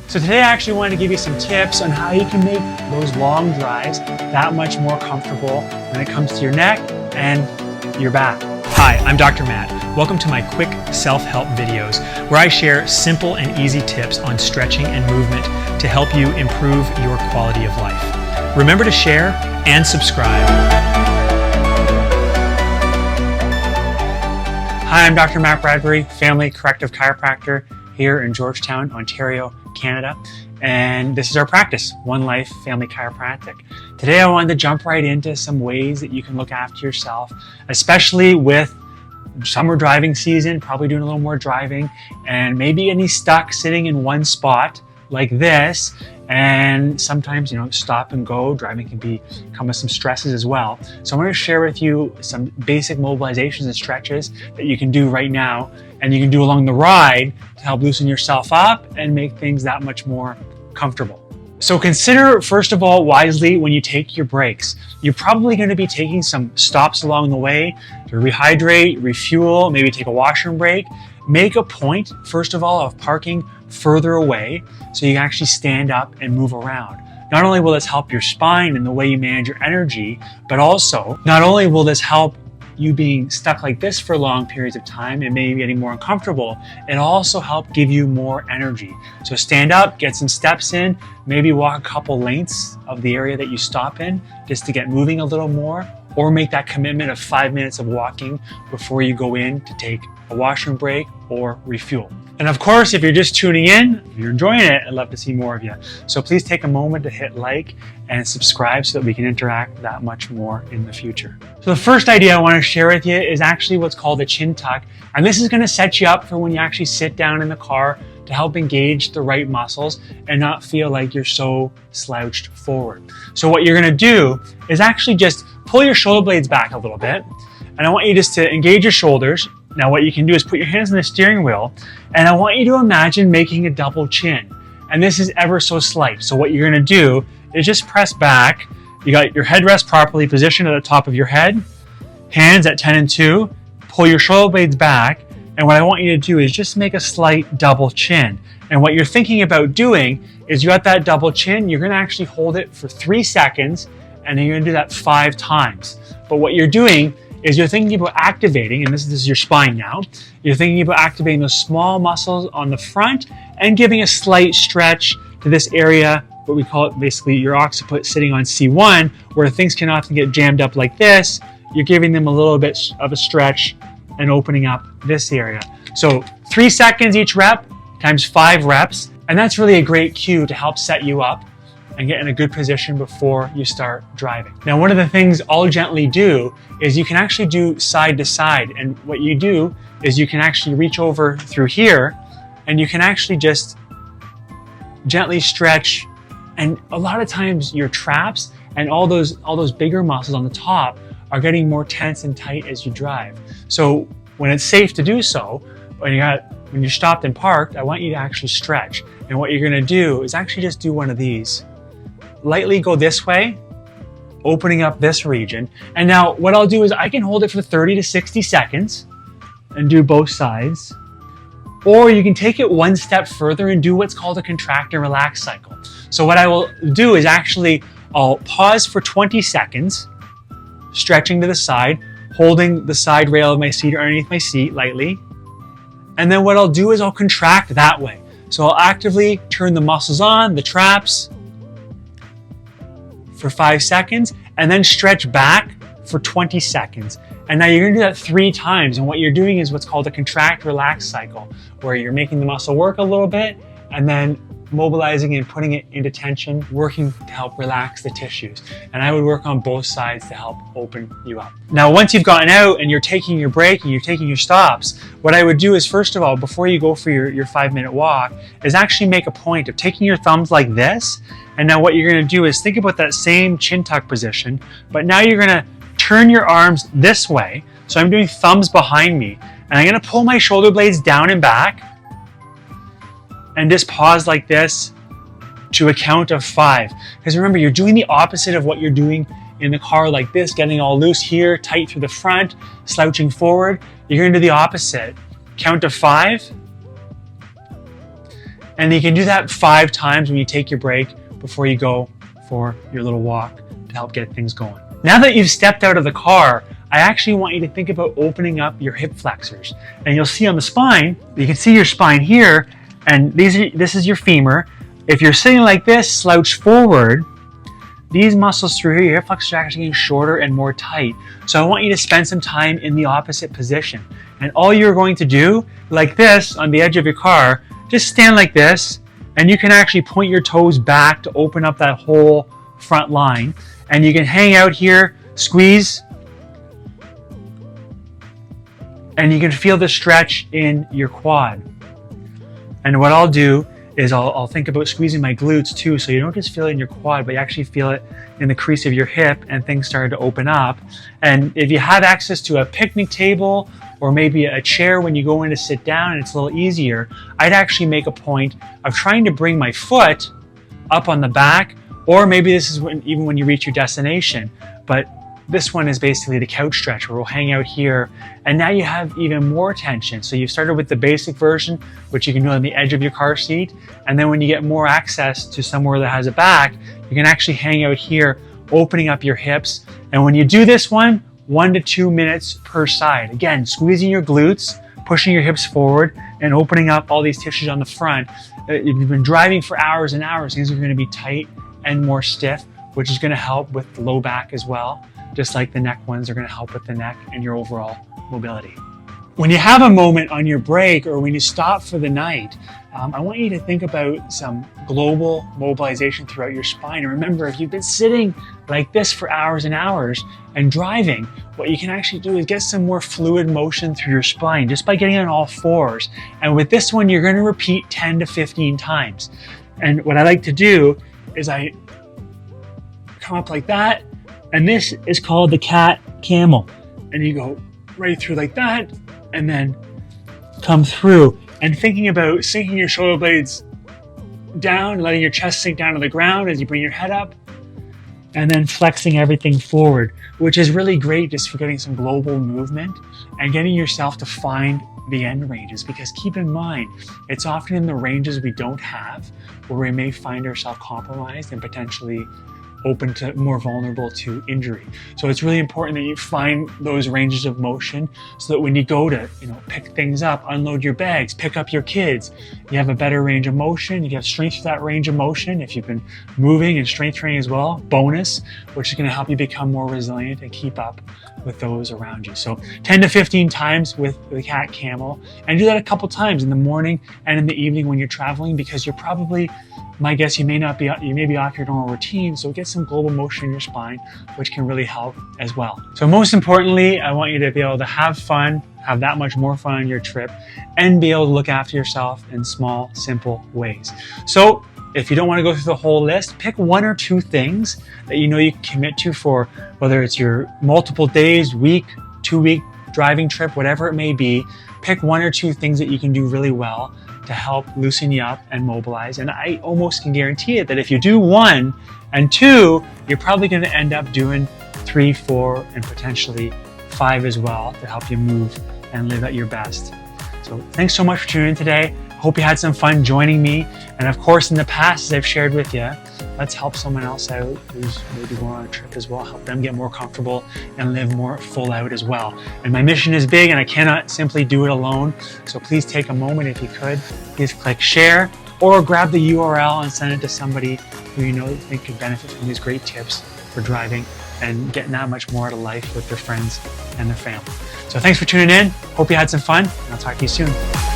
So today I actually wanted to give you some tips on how you can make those long drives that much more comfortable when it comes to your neck and your back. Hi, I'm Dr. Matt. Welcome to my quick self-help videos where I share simple and easy tips on stretching and movement to help you improve your quality of life. Remember to share and subscribe. Hi, I'm Dr. Matt Bradbury, family corrective chiropractor here in Georgetown, Ontario, Canada. And this is our practice, One Life Family Chiropractic. Today I wanted to jump right into some ways that you can look after yourself, especially with summer driving season, probably doing a little more driving, and maybe getting stuck sitting in one spot like this. And sometimes, stop and go driving can come with some stresses as well. So I'm going to share with you some basic mobilizations and stretches that you can do right now, and you can do along the ride to help loosen yourself up and make things that much more comfortable. So consider, first of all, wisely when you take your breaks. You're probably going to be taking some stops along the way to rehydrate, refuel, maybe take a washroom break. Make a point, first of all, of parking further away so you can actually stand up and move around. Not only will this help your spine and the way you manage your energy, but also not only will this help you being stuck like this for long periods of time and maybe getting more uncomfortable, it'll also help give you more energy. So stand up, get some steps in, maybe walk a couple lengths of the area that you stop in just to get moving a little more, or make that commitment of 5 minutes of walking before you go in to take a washroom break or refuel. And of course, if you're just tuning in, if you're enjoying it, I'd love to see more of you. So please take a moment to hit like and subscribe so that we can interact that much more in the future. So the first idea I want to share with you is actually what's called a chin tuck. And this is going to set you up for when you actually sit down in the car to help engage the right muscles and not feel like you're so slouched forward. So what you're going to do is actually just pull your shoulder blades back a little bit. And I want you just to engage your shoulders. Now what you can do is put your hands on the steering wheel, and I want you to imagine making a double chin. And this is ever so slight. So what you're going to do is just press back. You got your headrest properly positioned at the top of your head, hands at 10 and 2, pull your shoulder blades back, and what I want you to do is just make a slight double chin. And what you're thinking about doing is you got that double chin, you're going to actually hold it for 3 seconds, and then you're going to do that 5 times. But what you're doing is you're thinking about activating, and this is your spine now, you're thinking about activating those small muscles on the front and giving a slight stretch to this area, what we call it basically your occiput sitting on C1, where things can often get jammed up like this. You're giving them a little bit of a stretch and opening up this area. So 3 seconds each rep times 5 reps, and that's really a great cue to help set you up and get in a good position before you start driving. Now, one of the things I'll gently do is you can actually do side to side. And what you do is you can actually reach over through here and you can actually just gently stretch. And a lot of times your traps and all those bigger muscles on the top are getting more tense and tight as you drive. So when it's safe to do so, when you're stopped and parked, I want you to actually stretch. And what you're gonna do is actually just do one of these. Lightly go this way, opening up this region. And now what I'll do is I can hold it for 30 to 60 seconds and do both sides. Or you can take it one step further and do what's called a contract and relax cycle. So what I will do is I'll pause for 20 seconds, stretching to the side, holding the side rail of my seat or underneath my seat lightly. And then what I'll do is I'll contract that way. So I'll actively turn the muscles on, the traps, for 5 seconds, and then stretch back for 20 seconds. And now you're gonna do that 3 times. And what you're doing is what's called a contract relax cycle, where you're making the muscle work a little bit and then mobilizing and putting it into tension, working to help relax the tissues. And I would work on both sides to help open you up. Now, once you've gotten out and you're taking your break and you're taking your stops, what I would do is, first of all, before you go for your 5-minute walk, is actually make a point of taking your thumbs like this. And now what you're gonna do is think about that same chin tuck position, but now you're gonna turn your arms this way. So I'm doing thumbs behind me, and I'm gonna pull my shoulder blades down and back, and just pause like this to a count of 5. Because remember, you're doing the opposite of what you're doing in the car like this, getting all loose here, tight through the front, slouching forward. You're gonna do the opposite. Count to 5, And you can do that 5 times when you take your break before you go for your little walk to help get things going. Now that you've stepped out of the car, I actually want you to think about opening up your hip flexors. And you'll see on the spine, you can see your spine here, and this is your femur. If you're sitting like this, slouched forward, these muscles through here, your hip flexors are actually getting shorter and more tight. So I want you to spend some time in the opposite position. And all you're going to do, like this on the edge of your car, just stand like this, and you can actually point your toes back to open up that whole front line. And you can hang out here, squeeze, and you can feel the stretch in your quad. And what I'll do is I'll think about squeezing my glutes too, so you don't just feel it in your quad, but you actually feel it in the crease of your hip, and things start to open up. And if you have access to a picnic table or maybe a chair when you go in to sit down and it's a little easier, I'd actually make a point of trying to bring my foot up on the back, or maybe this is even when you reach your destination. But this one is basically the couch stretch where we'll hang out here, and now you have even more tension. So you've started with the basic version, which you can do on the edge of your car seat, and then when you get more access to somewhere that has a back, you can actually hang out here, opening up your hips. And when you do this 1 to 2 minutes per side, again, squeezing your glutes, pushing your hips forward, and opening up all these tissues on the front. If you've been driving for hours and hours, things are going to be tight and more stiff, which is going to help with the low back as well. Just like the neck ones are going to help with the neck and your overall mobility. When you have a moment on your break or when you stop for the night, I want you to think about some global mobilization throughout your spine. And remember, if you've been sitting like this for hours and hours and driving, what you can actually do is get some more fluid motion through your spine just by getting on all fours. And with this one, you're going to repeat 10 to 15 times. And what I like to do is I come up like that, and this is called the cat camel. And you go right through like that, and then come through. And thinking about sinking your shoulder blades down, letting your chest sink down to the ground as you bring your head up, and then flexing everything forward, which is really great just for getting some global movement and getting yourself to find the end ranges. Because keep in mind, it's often in the ranges we don't have where we may find ourselves compromised and potentially open to more vulnerable to injury. So it's really important that you find those ranges of motion so that when you go to, pick things up, unload your bags, pick up your kids, you have a better range of motion. You have strength to that range of motion. If you've been moving and strength training as well, bonus, which is going to help you become more resilient and keep up with those around you. So 10 to 15 times with the cat camel, and do that a couple times in the morning and in the evening when you're traveling, because you're probably, my guess, you may be off your normal routine, so get some global motion in your spine, which can really help as well. So most importantly, I want you to be able to have fun, have that much more fun on your trip, and be able to look after yourself in small, simple ways. So if you don't want to go through the whole list, pick 1 or 2 things that you know you can commit to for whether it's your multiple days, week, 2-week driving trip, whatever it may be. Pick 1 or 2 things that you can do really well to help loosen you up and mobilize. And I almost can guarantee it that if you do 1 and 2, you're probably going to end up doing 3, 4, and potentially 5 as well to help you move and live at your best. So thanks so much for tuning in today. Hope you had some fun joining me. And of course, in the past, as I've shared with you, let's help someone else out who's maybe going on a trip as well, help them get more comfortable and live more full out as well. And my mission is big and I cannot simply do it alone. So please take a moment, if you could, please click share or grab the URL and send it to somebody who you think could benefit from these great tips for driving and getting that much more out of life with their friends and their family. So thanks for tuning in. Hope you had some fun, and I'll talk to you soon.